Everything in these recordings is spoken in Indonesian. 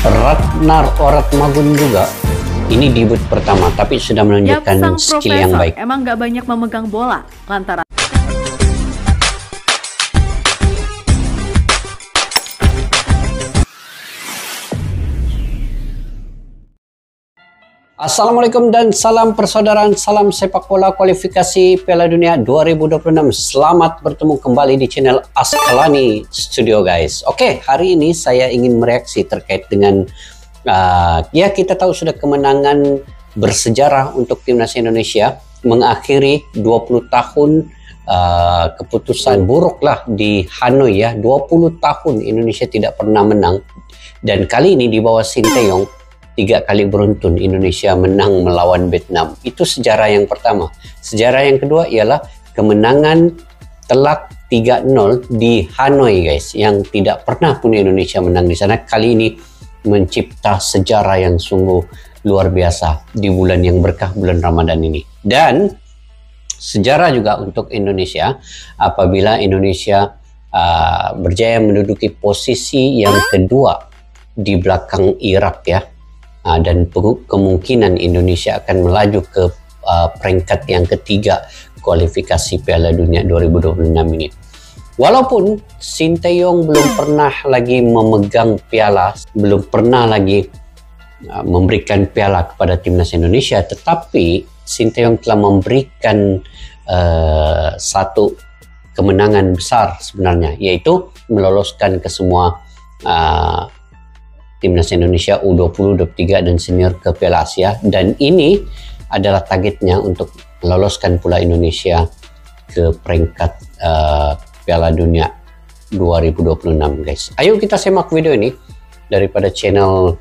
Ratnar Oratmagun juga. Ini debut pertama, tapi sudah menunjukkan skill yang baik. Emang nggak banyak memegang bola, lantaran Assalamualaikum dan salam persaudaraan, salam sepak bola kualifikasi Piala Dunia 2026. Selamat bertemu kembali di channel Asqalani Studio guys. Oke, hari ini saya ingin mereaksi terkait dengan ya kita tahu sudah kemenangan bersejarah untuk timnas Indonesia mengakhiri 20 tahun keputusan buruk lah di Hanoi ya. 20 tahun Indonesia tidak pernah menang, dan kali ini di bawah Sinteyong 3 kali beruntun Indonesia menang melawan Vietnam. Itu sejarah yang pertama. Sejarah yang kedua ialah kemenangan telak 3-0 di Hanoi guys, yang tidak pernah pun Indonesia menang di sana. Kali ini mencipta sejarah yang sungguh luar biasa di bulan yang berkah, bulan Ramadan ini. Dan sejarah juga untuk Indonesia apabila Indonesia berjaya menduduki posisi yang kedua di belakang Irak ya. Dan kemungkinan Indonesia akan melaju ke peringkat yang ketiga kualifikasi Piala Dunia 2026 ini. Walaupun Sinteyong belum pernah lagi memegang piala, belum pernah lagi memberikan piala kepada timnas Indonesia, tetapi Sinteyong telah memberikan satu kemenangan besar sebenarnya, yaitu meloloskan ke semua timnas Indonesia U20, U23 dan senior ke Piala Asia, dan ini adalah targetnya untuk meloloskan pula Indonesia ke peringkat Piala Dunia 2026 guys. Ayo kita simak video ini daripada channel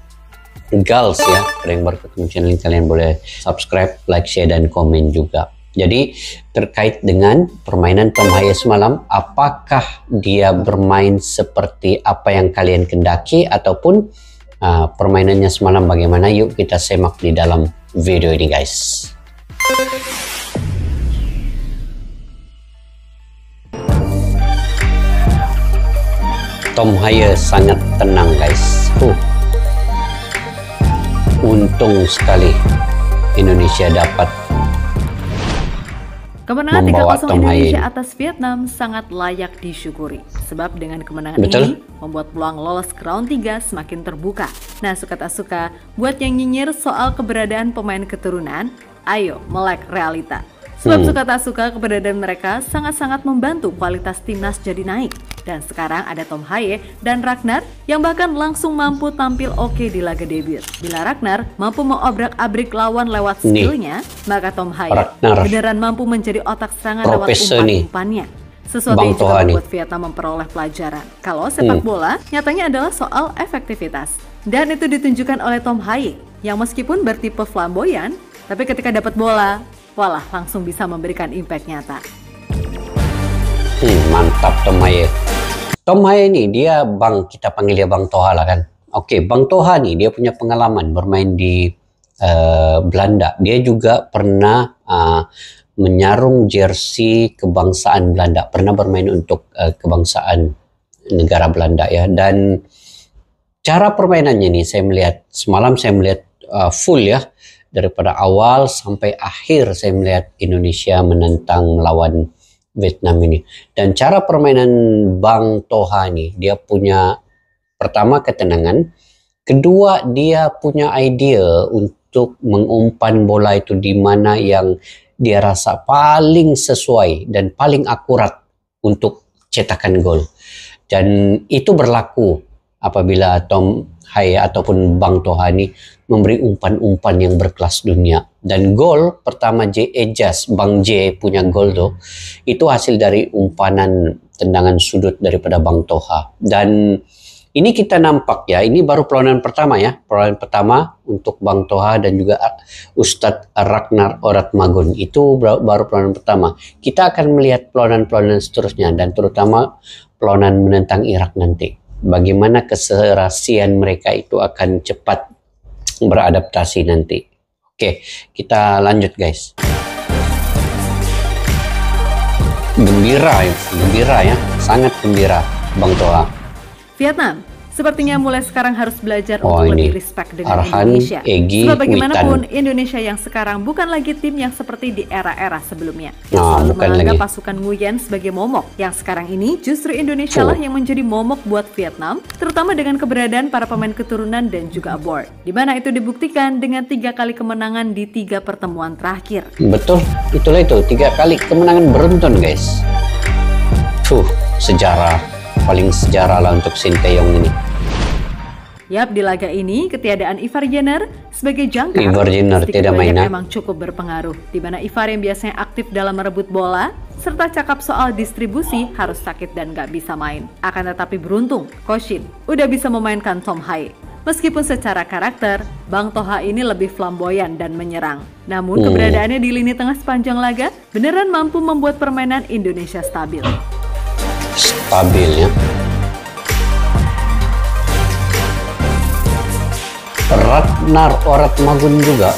Gals ya. Ada yang baru ketemu channel ini, kalian boleh subscribe, like, share dan komen juga. Jadi terkait dengan permainan Tom Haye semalam, apakah dia bermain seperti apa yang kalian kendaki ataupun permainannya semalam bagaimana? Yuk kita semak di dalam video ini guys. Tom Haye sangat tenang guys. Untung sekali Indonesia dapat kemenangan 3-0 Indonesia atas Vietnam sangat layak disyukuri. Sebab dengan kemenangan ini membuat peluang lolos ke round 3 semakin terbuka. Nah, suka tak suka, buat yang nyinyir soal keberadaan pemain keturunan, ayo melek realita. Sebab suka tak suka, keberadaan mereka sangat-sangat membantu kualitas timnas jadi naik. Dan sekarang ada Tom Haye dan Ragnar yang bahkan langsung mampu tampil oke di laga debut. Bila Ragnar mampu menobrak-abrik lawan lewat skillnya, maka Tom Haye beneran mampu menjadi otak serangan lewat umpan-umpannya. Sesuatu yang juga membuat Vietnam memperoleh pelajaran kalau sepak bola nyatanya adalah soal efektivitas. Dan itu ditunjukkan oleh Tom Haye yang meskipun bertipe flamboyan, tapi ketika dapat bola, walah langsung bisa memberikan impact nyata. Mantap Tom Haye. Tom Haye ini dia kita panggil dia Bang Toha lah kan. Oke, Bang Toha nih dia punya pengalaman bermain di Belanda. Dia juga pernah menyarung jersey kebangsaan Belanda. Pernah bermain untuk kebangsaan negara Belanda ya. Dan cara permainannya nih semalam saya melihat full ya. Daripada awal sampai akhir saya melihat Indonesia menentang melawan Vietnam ini. Dan cara permainan Bang Toha nih, dia punya pertama ketenangan, kedua dia punya ide untuk mengumpan bola itu di mana yang dia rasa paling sesuai dan paling akurat untuk cetakan gol. Dan itu berlaku apabila Tom Haye ataupun Bang Toha ini memberi umpan-umpan yang berkelas dunia. Dan gol pertama Bang J punya gol tuh, itu hasil dari umpanan tendangan sudut daripada Bang Toha. Dan ini kita nampak ya, ini baru perlawanan pertama ya. Perlawanan pertama untuk Bang Toha dan juga Ustadz Ragnar Oratmagun. Itu baru perlawanan pertama. Kita akan melihat perlawanan-perlawanan seterusnya dan terutama perlawanan menentang Irak nanti. Bagaimana keserasian mereka itu akan cepat beradaptasi nanti. Oke, kita lanjut guys. Gembira ya, sangat gembira Bang Toha. Vietnam Sepertinya mulai sekarang harus belajar untuk lebih respect dengan Arhan, Indonesia. Egy, Sebab bagaimanapun Witan. Indonesia yang sekarang bukan lagi tim yang seperti di era-era sebelumnya. Nah, Selalu bukan menganggap lagi pasukan Nguyen sebagai momok. Yang sekarang ini justru Indonesia lah yang menjadi momok buat Vietnam, terutama dengan keberadaan para pemain keturunan dan juga abort. Di mana itu dibuktikan dengan 3 kali kemenangan di 3 pertemuan terakhir. Betul, itulah itu 3 kali kemenangan beruntun guys. Sejarah, paling sejarah lah untuk Sinteyong ini. Yap, di laga ini ketiadaan Ivar Jenner sebagai jangkar Ivar Jenner tidak main, memang cukup berpengaruh, di mana Ivar yang biasanya aktif dalam merebut bola serta cakap soal distribusi harus sakit dan gak bisa main. Akan tetapi beruntung, Coach Shin udah bisa memainkan Tom Haye. Meskipun secara karakter, Bang Toha ini lebih flamboyan dan menyerang. Namun keberadaannya di lini tengah sepanjang laga beneran mampu membuat permainan Indonesia stabil. Stabil ya. Ratnar Oratmagun juga.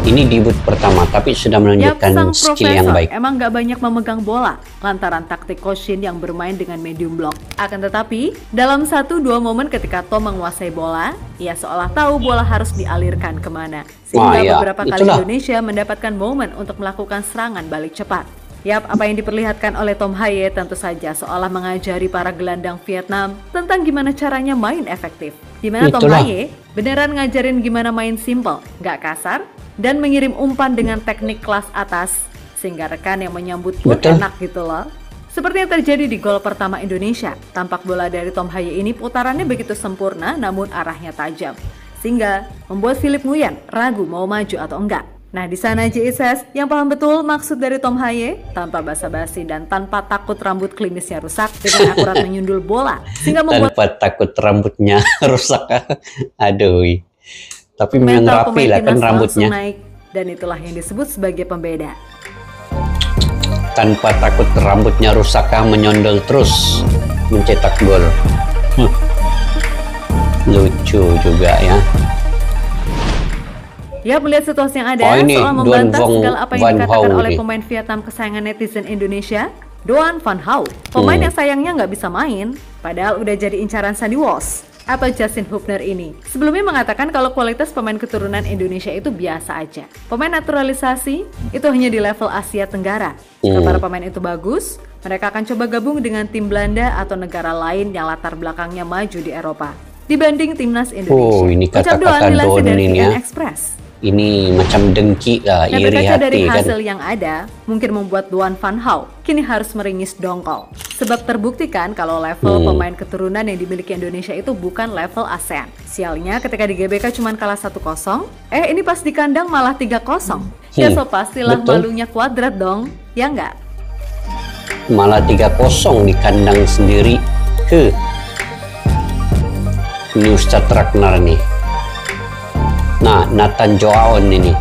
Ini debut pertama, tapi sudah menunjukkan skill yang baik. Emang gak banyak memegang bola, lantaran taktik Coach Shin yang bermain dengan medium block. Akan tetapi, dalam 1-2 momen ketika Tom menguasai bola, ia seolah tahu bola harus dialirkan kemana. Sehingga beberapa kali Indonesia mendapatkan momen untuk melakukan serangan balik cepat. Yap, apa yang diperlihatkan oleh Tom Haye tentu saja seolah mengajari para gelandang Vietnam tentang gimana caranya main efektif. Dimana Tom Haye beneran ngajarin gimana main simple, gak kasar, dan mengirim umpan dengan teknik kelas atas, sehingga rekan yang menyambut pun enak gitu loh. Seperti yang terjadi di gol pertama Indonesia, tampak bola dari Tom Haye ini putarannya begitu sempurna namun arahnya tajam, sehingga membuat Philip Nguyen ragu mau maju atau enggak. Nah, di sana JSS yang paham betul maksud dari Tom Haye, tanpa basa-basi dan tanpa takut rambut klimisnya rusak, dengan akurat menyundul bola sehingga membuat tanpa takut rambutnya rusak. Aduh. Tapi memang rapi lah kan rambutnya. Naik, dan itulah yang disebut sebagai pembeda. Tanpa takut rambutnya rusak, menyondol terus mencetak gol. Lucu juga ya. Ya, melihat situasi yang ada, soal membantah segala apa yang dikatakan oleh pemain Vietnam kesayangan netizen Indonesia, Doan Van Hau, pemain yang sayangnya nggak bisa main, padahal udah jadi incaran Sandy Walsh atau Justin Hubner ini. Sebelumnya mengatakan kalau kualitas pemain keturunan Indonesia itu biasa aja. Pemain naturalisasi itu hanya di level Asia Tenggara. Jika para pemain itu bagus, mereka akan coba gabung dengan tim Belanda atau negara lain yang latar belakangnya maju di Eropa dibanding timnas Indonesia. Ini kata-kata Doan ini ya. Ini macam dengki lah, iri hati dari kan. Hasil yang ada, mungkin membuat Doan Van Hau kini harus meringis dongkol. Sebab terbuktikan kalau level pemain keturunan yang dimiliki Indonesia itu bukan level ASEAN. Sialnya ketika di GBK cuma kalah 1-0, ini pas di kandang malah 3-0. Ya so pastilah malunya kuadrat dong, ya enggak? Malah 3-0 di kandang sendiri. Ini Ustadz Ratnar nih. Nah, Nathan Joaon ini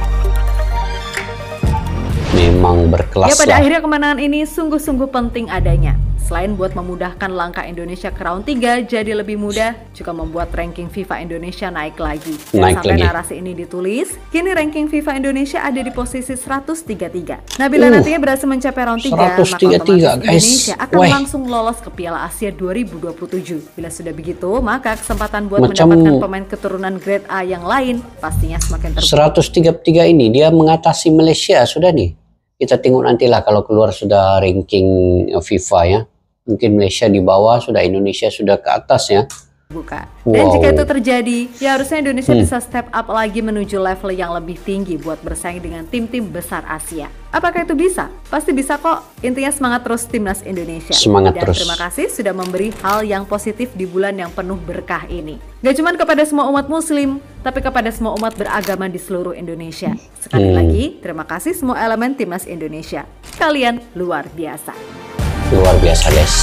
memang berkelas. Ya, pada akhirnya kemenangan ini sungguh-sungguh penting adanya. Selain buat memudahkan langkah Indonesia ke round 3 jadi lebih mudah, juga membuat ranking FIFA Indonesia naik lagi. Dan sampai narasi ini ditulis, kini ranking FIFA Indonesia ada di posisi 133. Nah, bila nantinya berhasil mencapai round 3, maka otomatis Indonesia akan langsung lolos ke Piala Asia 2027. Bila sudah begitu, maka kesempatan buat mendapatkan pemain keturunan grade A yang lain pastinya semakin terbuka. 133 ini dia mengatasi Malaysia sudah nih. Kita tengok nantilah kalau keluar sudah ranking FIFA ya. Mungkin Malaysia di bawah, sudah Indonesia sudah ke atas ya. Dan jika itu terjadi, ya harusnya Indonesia bisa step up lagi menuju level yang lebih tinggi buat bersaing dengan tim-tim besar Asia. Apakah itu bisa? Pasti bisa kok. Intinya semangat terus timnas Indonesia. Semangat dan terus. Terima kasih sudah memberi hal yang positif di bulan yang penuh berkah ini. Gak cuma kepada semua umat muslim, tapi kepada semua umat beragama di seluruh Indonesia. Sekali lagi, terima kasih semua elemen timnas Indonesia. Kalian luar biasa. Luar biasa guys.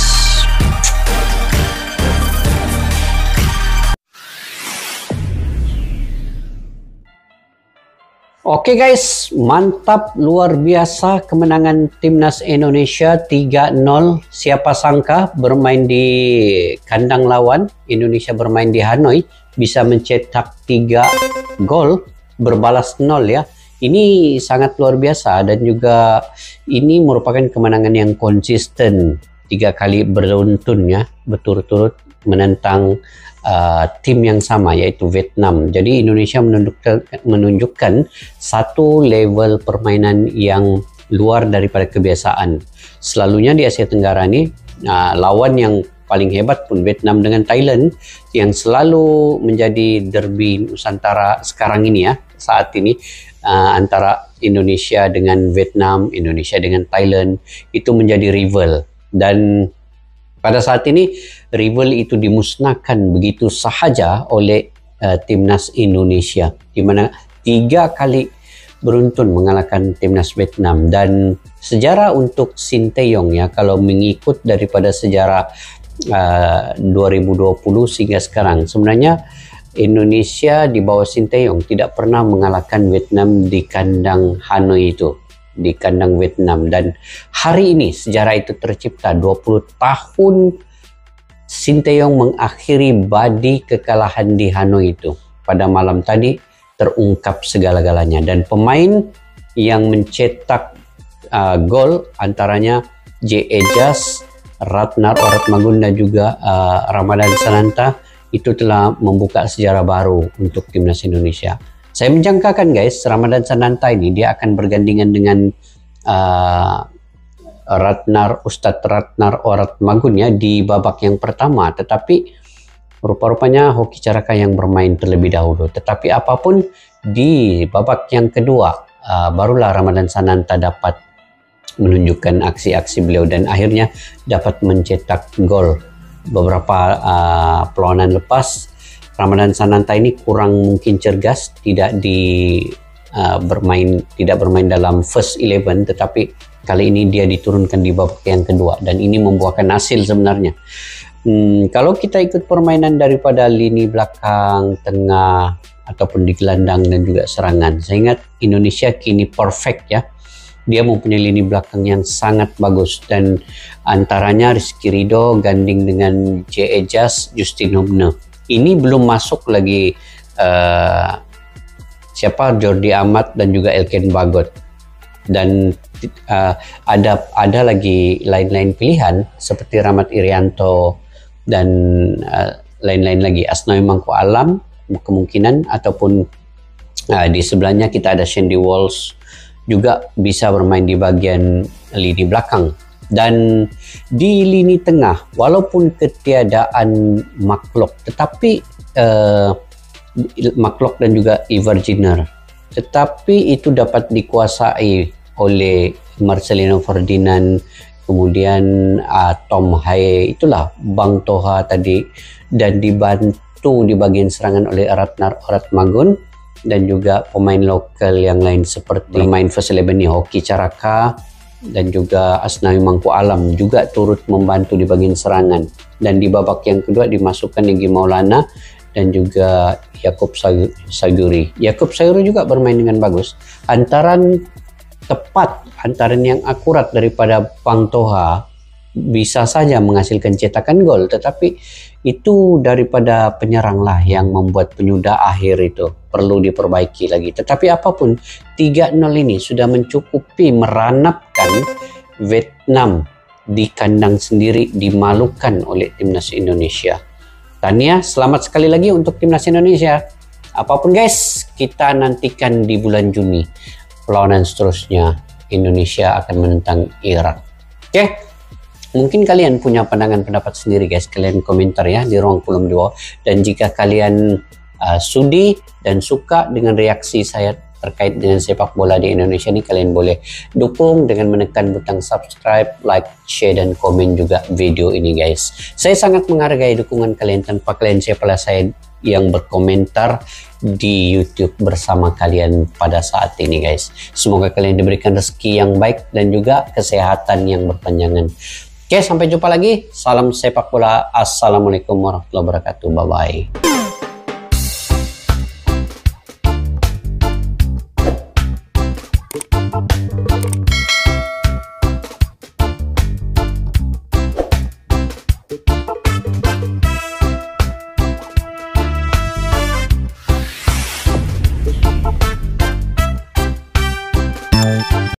Oke guys, mantap, luar biasa kemenangan timnas Indonesia 3-0. Siapa sangka bermain di kandang lawan, Indonesia bermain di Hanoi, bisa mencetak 3 gol, berbalas 0 ya. Ini sangat luar biasa dan juga ini merupakan kemenangan yang konsisten 3 kali beruntun ya, berturut-turut menentang tim yang sama, yaitu Vietnam. Jadi Indonesia menunjukkan satu level permainan yang luar daripada kebiasaan. Selalunya di Asia Tenggara ini lawan yang paling hebat pun Vietnam dengan Thailand, yang selalu menjadi derby Nusantara sekarang ini ya, saat ini antara Indonesia dengan Vietnam, Indonesia dengan Thailand, itu menjadi rival. Dan pada saat ini rival itu dimusnahkan begitu sahaja oleh timnas Indonesia, di mana 3 kali beruntun mengalahkan timnas Vietnam. Dan sejarah untuk Sinteyong ya, kalau mengikut daripada sejarah 2020 sehingga sekarang, sebenarnya Indonesia di bawah Sinteyong tidak pernah mengalahkan Vietnam di kandang Hanoi itu, di kandang Vietnam. Dan hari ini sejarah itu tercipta 20 tahun Sinteyong mengakhiri badi kekalahan di Hanoi itu. Pada malam tadi terungkap segala-galanya, dan pemain yang mencetak gol antaranya J.E. Jas, Ratnar Oratmagun dan juga Ramadan Sananta, itu telah membuka sejarah baru untuk timnas Indonesia. Saya menjangkakan guys, Ramadan Sananta ini dia akan bergandingan dengan Ustadz Ratnar Oratmagun ya di babak yang pertama, tetapi rupa-rupanya Hoki Caraka yang bermain terlebih dahulu. Tetapi apapun, di babak yang kedua barulah Ramadan Sananta dapat menunjukkan aksi-aksi beliau dan akhirnya dapat mencetak gol. Beberapa perlawanan lepas Ramadan Sananta ini kurang mungkin cergas, tidak bermain dalam first 11, tetapi kali ini dia diturunkan di babak yang kedua, dan ini membuahkan hasil sebenarnya. Kalau kita ikut permainan daripada lini belakang, tengah, ataupun di gelandang dan juga serangan, saya ingat Indonesia kini perfect ya. Dia mempunyai lini belakang yang sangat bagus, dan antaranya Rizky Ridho ganding dengan J.E. Jas, Justin Hubner. Ini belum masuk lagi Jordi Amat dan juga Elken Bagot. Dan ada lagi lain-lain pilihan seperti Rahmat Irianto dan lain-lain lagi, Asnawi Mangku Alam kemungkinan, ataupun di sebelahnya kita ada Shandy Walsh juga bisa bermain di bagian lini belakang. Dan di lini tengah, walaupun ketiadaan McLough, tetapi McLough dan juga Ivar Giner, tetapi itu dapat dikuasai oleh Marcelino Ferdinand, kemudian Tom Haye, itulah Bang Toha tadi, dan dibantu di bagian serangan oleh Ratnar Oratmagun dan juga pemain lokal yang lain seperti pemain first 11 Hoki Caraka dan juga Asnawi Mangku Alam juga turut membantu di bagian serangan. Dan di babak yang kedua dimasukkan Egy Maulana dan juga Yaakob Saguri. Yaakob Saguri juga bermain dengan bagus. Antaran yang akurat daripada Bang Toha bisa saja menghasilkan cetakan gol, tetapi itu daripada penyerang lah yang membuat penyudah akhir itu perlu diperbaiki lagi. Tetapi apapun, 3-0 ini sudah mencukupi meranapkan Vietnam di kandang sendiri dimalukan oleh timnas Indonesia. Tahniah, selamat sekali lagi untuk timnas Indonesia. Apapun guys, kita nantikan di bulan Juni perlawanan seterusnya, Indonesia akan menentang Irak. Oke, mungkin kalian punya pandangan pendapat sendiri guys, kalian komentar ya di ruang kolom di bawah. Dan jika kalian sudi dan suka dengan reaksi saya terkait dengan sepak bola di Indonesia ini, kalian boleh dukung dengan menekan butang subscribe, like, share, dan komen juga video ini guys. Saya sangat menghargai dukungan kalian. Tanpa kalian siapalah saya yang berkomentar di YouTube bersama kalian pada saat ini guys. Semoga kalian diberikan rezeki yang baik dan juga kesehatan yang berpanjangan. Oke, sampai jumpa lagi. Salam sepak bola. Assalamualaikum warahmatullahi wabarakatuh. Bye bye.